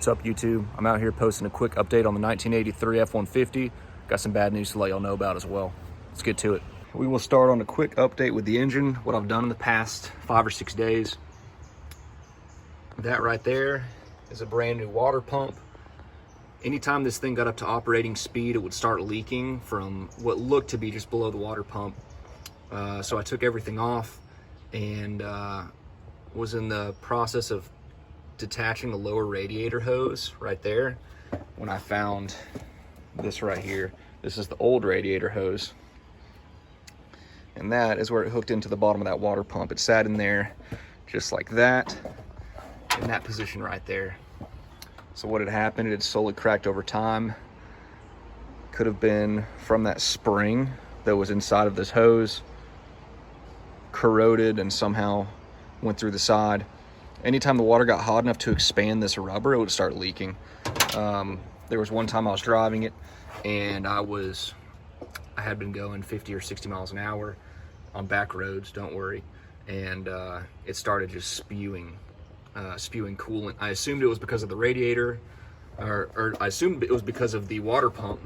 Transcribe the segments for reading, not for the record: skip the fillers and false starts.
What's up, YouTube? I'm out here posting a quick update on the 1983 F-150. Got some bad news to let y'all know about as well. Let's get to it. We will start on a quick update with the engine, what I've done in the past 5 or 6 days. That right there is a brand new water pump. Anytime this thing got up to operating speed, it would start leaking from what looked to be just below the water pump. So I took everything off and was in the process of detaching the lower radiator hose right there when I found this right here. This is the old radiator hose, and that is where it hooked into the bottom of that water pump. It sat in there just like that, in that position right there. So what had happened, it had slowly cracked over time. Could have been from that spring that was inside of this hose, corroded and somehow went through the side. Anytime the water got hot enough to expand this rubber, it would start leaking. There was one time I was driving it and I had been going 50 or 60 miles an hour on back roads, don't worry, and it started just spewing coolant. I assumed it was because of the radiator, or I assumed it was because of the water pump,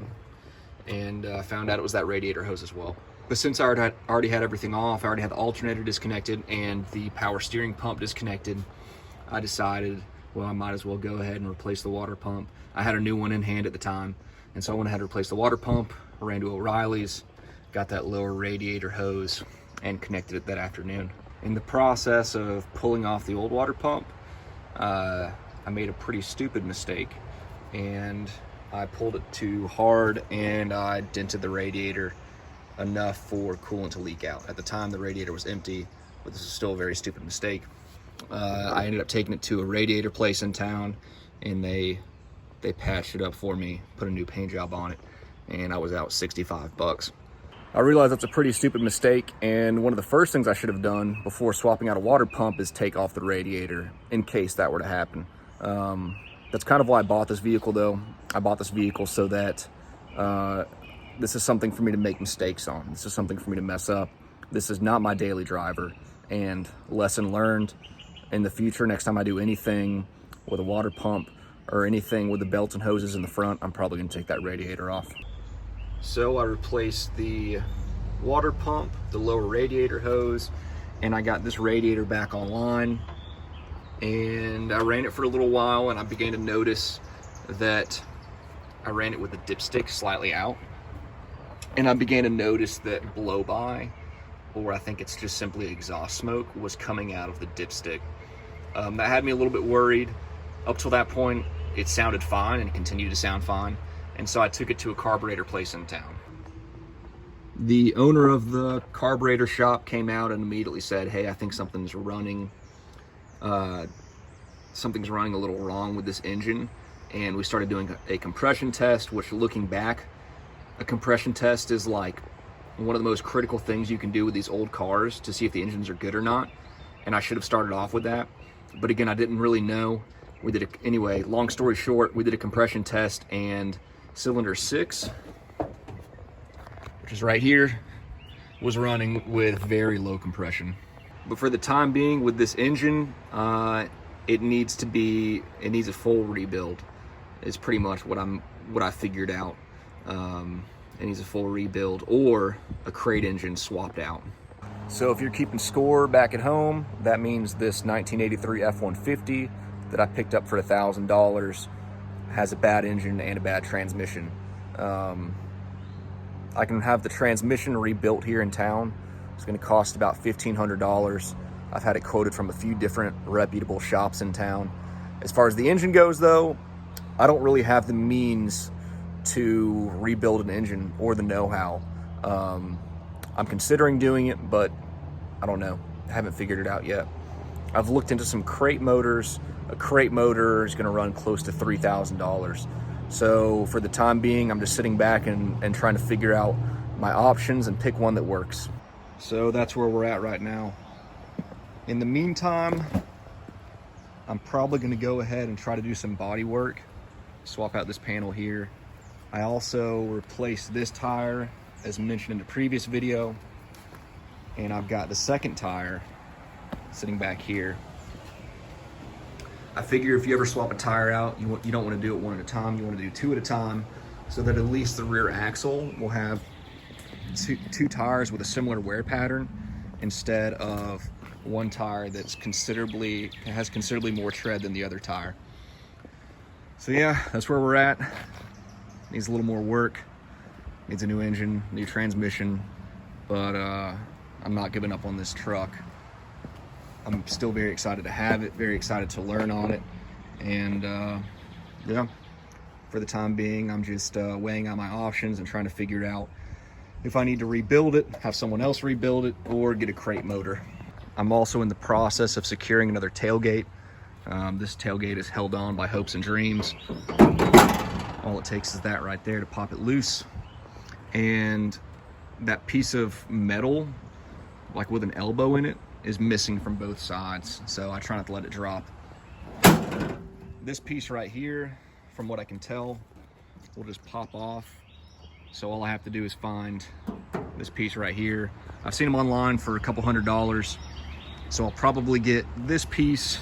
and found out it was that radiator hose as well. But since I already had everything off, I already had the alternator disconnected and the power steering pump disconnected, I decided, well, I might as well go ahead and replace the water pump. I had a new one in hand at the time, and so I went ahead and replaced the water pump. I ran to O'Reilly's, got that lower radiator hose, and connected it that afternoon. In the process of pulling off the old water pump, I made a pretty stupid mistake, and I pulled it too hard and I dented the radiator enough for coolant to leak out. At the time, the radiator was empty, but this is still a very stupid mistake. I ended up taking it to a radiator place in town, and they patched it up for me, put a new paint job on it, and I was out 65 bucks. I realized that's a pretty stupid mistake, and one of the first things I should have done before swapping out a water pump is take off the radiator in case that were to happen. That's kind of why I bought this vehicle, though. I bought this vehicle so that this is something for me to make mistakes on. This is something for me to mess up. This is not my daily driver, and lesson learned. In the future, next time I do anything with a water pump or anything with the belts and hoses in the front, I'm probably gonna take that radiator off. So I replaced the water pump, the lower radiator hose, and I got this radiator back online, and I ran it for a little while, and I began to notice that I ran it with the dipstick slightly out, and I began to notice that blow by, or I think it's just simply exhaust smoke, was coming out of the dipstick. That had me a little bit worried. Up till that point, it sounded fine and continued to sound fine, and so I took it to a carburetor place in town. The owner of the carburetor shop came out and immediately said, hey, I think something's running a little wrong with this engine, and we started doing a compression test, which, looking back, a compression test is like one of the most critical things you can do with these old cars to see if the engines are good or not, and I should have started off with that. But again, I didn't really know. We did it anyway. Long story short, we did a compression test, and cylinder 6, which is right here, was running with very low compression. But for the time being, with this engine, it needs a full rebuild. Is pretty much what I figured out. It needs a full rebuild or a crate engine swapped out. So if you're keeping score back at home, that means this 1983 F-150 that I picked up for $1,000 has a bad engine and a bad transmission. I can have the transmission rebuilt here in town. It's going to cost about $1,500. I've had it quoted from a few different reputable shops in town. As far as the engine goes, though, I don't really have the means to rebuild an engine or the know-how. I'm considering doing it, but I don't know. I haven't figured it out yet. I've looked into some crate motors. A crate motor is going to run close to $3,000. So for the time being, I'm just sitting back and trying to figure out my options and pick one that works. So that's where we're at right now. In the meantime, I'm probably going to go ahead and try to do some body work. Swap out this panel here. I also replaced this tire, as mentioned in the previous video, and I've got the second tire sitting back here. I figure if you ever swap a tire out, you don't want to do it one at a time. You want to do two at a time, so that at least the rear axle will have two tires with a similar wear pattern instead of one tire that's has considerably more tread than the other tire. So yeah, that's where we're at. Needs a little more work. Needs a new engine, new transmission, but I'm not giving up on this truck. I'm still very excited to have it, very excited to learn on it, and yeah, for the time being, I'm just weighing out my options and trying to figure out if I need to rebuild it, have someone else rebuild it, or get a crate motor. I'm also in the process of securing another tailgate. This tailgate is held on by hopes and dreams. All it takes is that right there to pop it loose. And that piece of metal, like with an elbow in it, is missing from both sides. So I try not to let it drop. This piece right here, from what I can tell, will just pop off. So all I have to do is find this piece right here. I've seen them online for a couple $100. So I'll probably get this piece,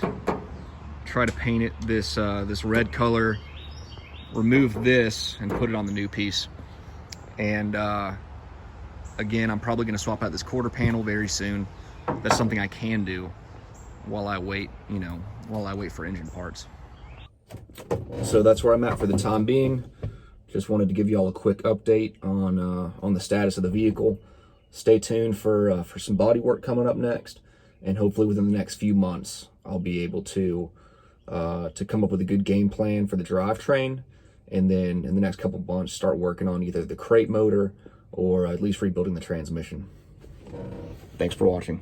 try to paint it this red color, remove this and put it on the new piece. And again, I'm probably gonna swap out this quarter panel very soon. That's something I can do while I wait, while I wait for engine parts. So that's where I'm at for the time being. Just wanted to give you all a quick update on the status of the vehicle. Stay tuned for some body work coming up next, and hopefully within the next few months, I'll be able to come up with a good game plan for the drivetrain, and then in the next couple months start working on either the crate motor or at least rebuilding the transmission. Thanks for watching.